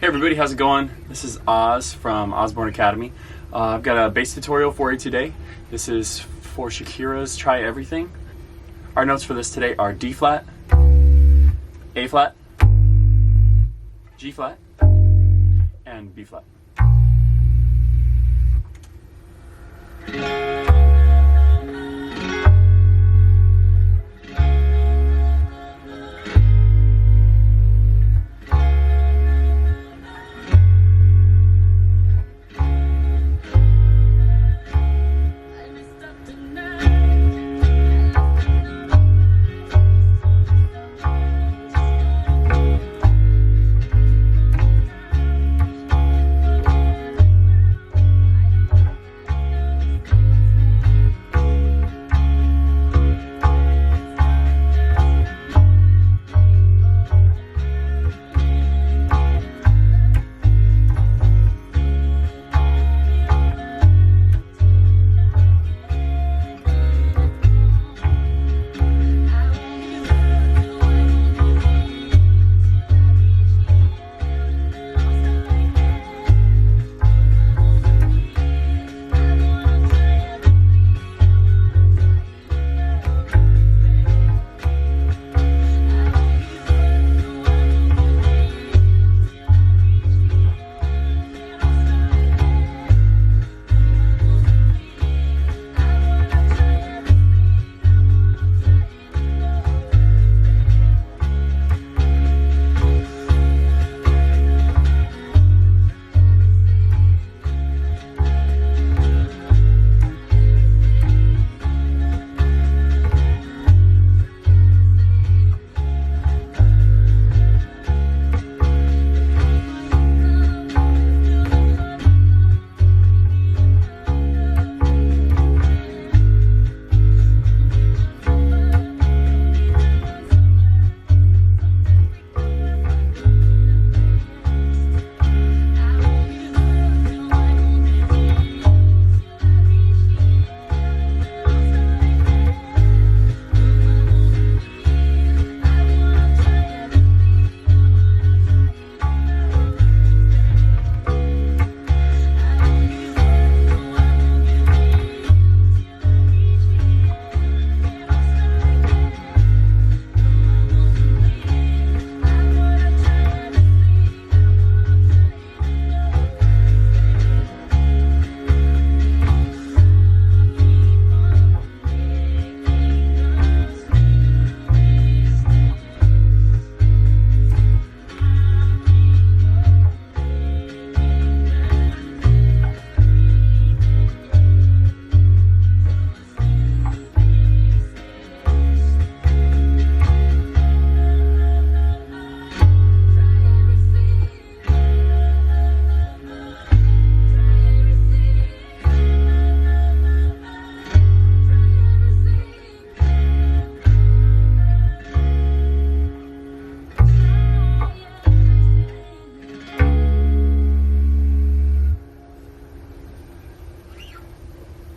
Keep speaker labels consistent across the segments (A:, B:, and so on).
A: Hey everybody, how's it going? This is Oz from Osborne Academy. I've got a bass tutorial for you today. This is for Shakira's Try Everything. Our notes for this today are D flat, A flat, G flat, and B flat.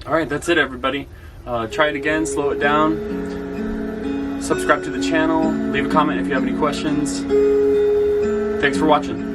A: Alright, that's it everybody. Try it again, slow it down, subscribe to the channel, leave a comment if you have any questions. Thanks for watching.